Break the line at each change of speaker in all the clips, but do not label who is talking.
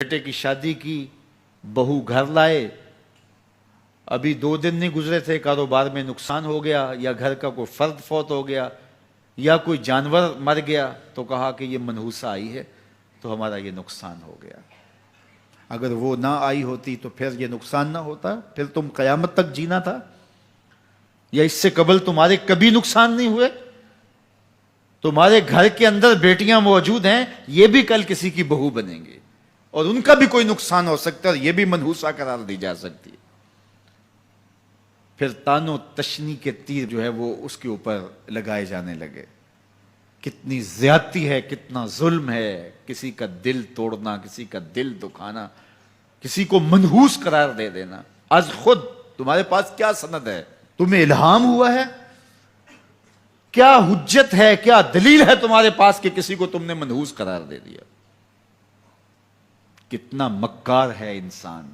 بیٹے کی شادی کی، بہو گھر لائے، ابھی 2 دن نہیں گزرے تھے کاروبار میں نقصان ہو گیا، یا گھر کا کوئی فرد فوت ہو گیا، یا کوئی جانور مر گیا، تو کہا کہ یہ منحوسہ آئی ہے تو ہمارا یہ نقصان ہو گیا۔ اگر وہ نہ آئی ہوتی تو پھر یہ نقصان نہ ہوتا، پھر تم قیامت تک جینا تھا، یا اس سے قبل تمہارے کبھی نقصان نہیں ہوئے۔ تمہارے گھر کے اندر بیٹیاں موجود ہیں، یہ بھی کل کسی کی بہو بنیں گے، اور ان کا بھی کوئی نقصان ہو سکتا ہے، اور یہ بھی منحوسہ قرار دی جا سکتی ہے۔ پھر تانو تشنی کے تیر جو ہے وہ اس کے اوپر لگائے جانے لگے۔ کتنی زیادتی ہے، کتنا ظلم ہے، کسی کا دل توڑنا، کسی کا دل دکھانا، کسی کو منحوس قرار دے دینا۔ از خود تمہارے پاس کیا سند ہے؟ تمہیں الہام ہوا ہے؟ کیا حجت ہے، کیا دلیل ہے تمہارے پاس کہ کسی کو تم نے منحوس قرار دے دیا؟ کتنا مکار ہے انسان،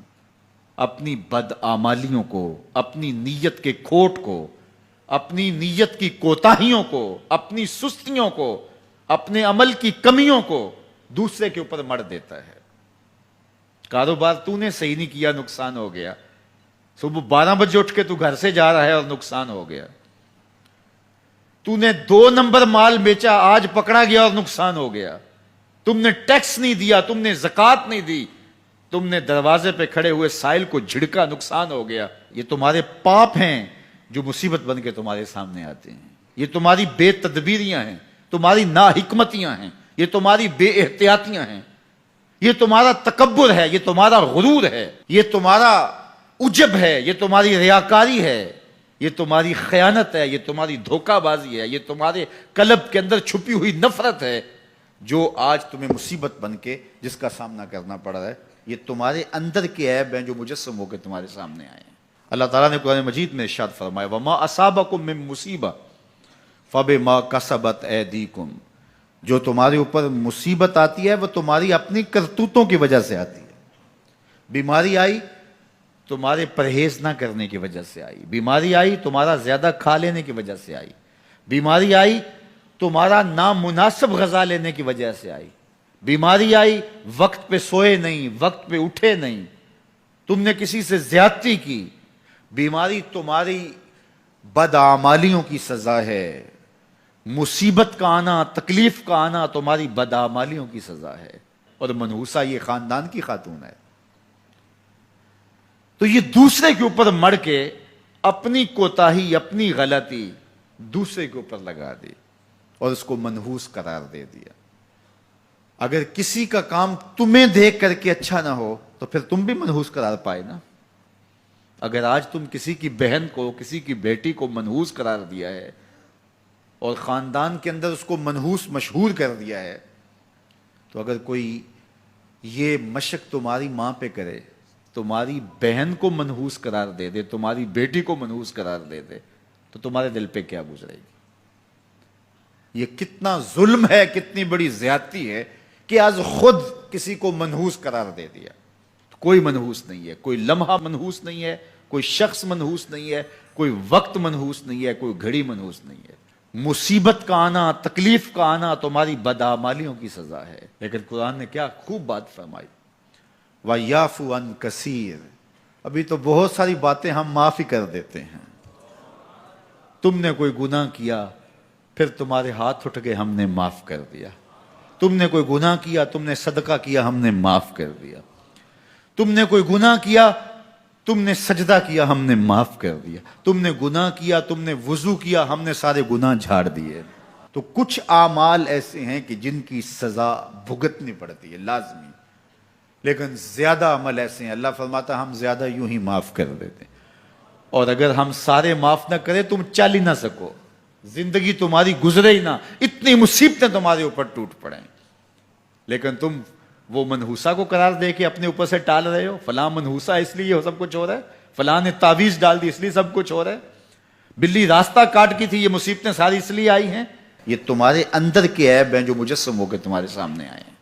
اپنی بدعمالیوں کو، اپنی نیت کے کھوٹ کو، اپنی نیت کی کوتاہیوں کو، اپنی سستیوں کو، اپنے عمل کی کمیوں کو دوسرے کے اوپر مڑ دیتا ہے۔ کاروبار تو نے صحیح نہیں کیا، نقصان ہو گیا۔ صبح 12 بجے اٹھ کے تو گھر سے جا رہا ہے اور نقصان ہو گیا۔ تو نے 2 نمبر مال بیچا، آج پکڑا گیا اور نقصان ہو گیا۔ تم نے ٹیکس نہیں دیا، تم نے زکوٰۃ نہیں دی، تم نے دروازے پہ کھڑے ہوئے سائل کو جھڑکا، نقصان ہو گیا۔ یہ تمہارے پاپ ہیں جو مصیبت بن کے تمہارے سامنے آتے ہیں۔ یہ تمہاری بے تدبیریاں ہیں، تمہاری ناحکمتیاں ہیں، یہ تمہاری بے احتیاطیاں ہیں، یہ تمہارا تکبر ہے، یہ تمہارا غرور ہے، یہ تمہارا عجب ہے، یہ تمہاری ریاکاری ہے، یہ تمہاری خیانت ہے، یہ تمہاری دھوکہ بازی ہے، یہ تمہارے قلب کے اندر چھپی ہوئی نفرت ہے، جو آج تمہیں مصیبت بن کے جس کا سامنا کرنا پڑ رہا ہے۔ یہ تمہارے اندر کے عیب ہیں جو مجسم ہو کے تمہارے سامنے آئے ہیں۔ اللہ تعالیٰ نے قرآن مجید میں ارشاد فرمایا وَمَا أَصَابَكُم مِّن مُّصِيبَةٍ فَبِمَا كَسَبَتْ أَيْدِيكُمْ، جو تمہارے اوپر مصیبت آتی ہے وہ تمہاری اپنی کرتوتوں کی وجہ سے آتی ہے۔ بیماری آئی تمہارے پرہیز نہ کرنے کی وجہ سے آئی، بیماری آئی تمہارا زیادہ کھا لینے کی وجہ سے آئی، بیماری آئی تمہارا نامناسب غذا لینے کی وجہ سے آئی، بیماری آئی وقت پہ سوئے نہیں، وقت پہ اٹھے نہیں، تم نے کسی سے زیادتی کی، بیماری تمہاری بدعمالیوں کی سزا ہے، مصیبت کا آنا، تکلیف کا آنا تمہاری بدعمالیوں کی سزا ہے۔ اور منحوسہ یہ خاندان کی خاتون ہے، تو یہ دوسرے کے اوپر مڑ کے اپنی کوتاہی، اپنی غلطی دوسرے کے اوپر لگا دی اور اس کو منحوس قرار دے دیا۔ اگر کسی کا کام تمہیں دیکھ کر کے اچھا نہ ہو تو پھر تم بھی منحوس قرار پائے نا۔ اگر آج تم کسی کی بہن کو، کسی کی بیٹی کو منحوس قرار دیا ہے اور خاندان کے اندر اس کو منحوس مشہور کر دیا ہے، تو اگر کوئی یہ مشق تمہاری ماں پہ کرے، تمہاری بہن کو منحوس قرار دے دے، تمہاری بیٹی کو منحوس قرار دے دے، تو تمہارے دل پہ کیا گزرے گی؟ یہ کتنا ظلم ہے، کتنی بڑی زیادتی ہے کہ آج خود کسی کو منحوس قرار دے دیا۔ کوئی منحوس نہیں ہے، کوئی لمحہ منحوس نہیں ہے، کوئی شخص منحوس نہیں ہے، کوئی وقت منحوس نہیں ہے، کوئی گھڑی منحوس نہیں ہے۔ مصیبت کا آنا، تکلیف کا آنا تمہاری بدعمالیوں کی سزا ہے۔ لیکن قرآن نے کیا خوب بات فرمائی، وَيَعْفُو عَنْ كَثِيرٍ، ابھی تو بہت ساری باتیں ہم معاف ہی کر دیتے ہیں۔ تم نے کوئی گناہ کیا، پھر تمہارے ہاتھ اٹھ گئے، ہم نے معاف کر دیا۔ تم نے کوئی گناہ کیا، تم نے صدقہ کیا، ہم نے معاف کر دیا۔ تم نے کوئی گناہ کیا، تم نے سجدہ کیا، ہم نے معاف کر دیا۔ تم نے گناہ کیا، تم نے وضو کیا، ہم نے سارے گناہ جھاڑ دیے۔ تو کچھ اعمال ایسے ہیں کہ جن کی سزا بھگتنی پڑتی ہے لازمی، لیکن زیادہ عمل ایسے ہیں اللہ فرماتا ہے ہم زیادہ یوں ہی معاف کر دیتے ہیں، اور اگر ہم سارے معاف نہ کریں تم چل ہی نہ سکو، زندگی تمہاری گزرے ہی نہ، اتنی مصیبتیں تمہارے اوپر ٹوٹ پڑیں، لیکن تم وہ منحوسہ کو قرار دے کے اپنے اوپر سے ٹال رہے ہو۔ فلاں منحوسہ اس لیے یہ سب کچھ ہو رہا ہے، فلاں نے تعویذ ڈال دی اس لیے سب کچھ ہو رہا ہے، بلی راستہ کاٹ کی تھی، یہ مصیبتیں ساری اس لیے آئی ہیں۔ یہ تمہارے اندر کے عیب ہیں جو مجسم ہو کے تمہارے سامنے آئے ہیں۔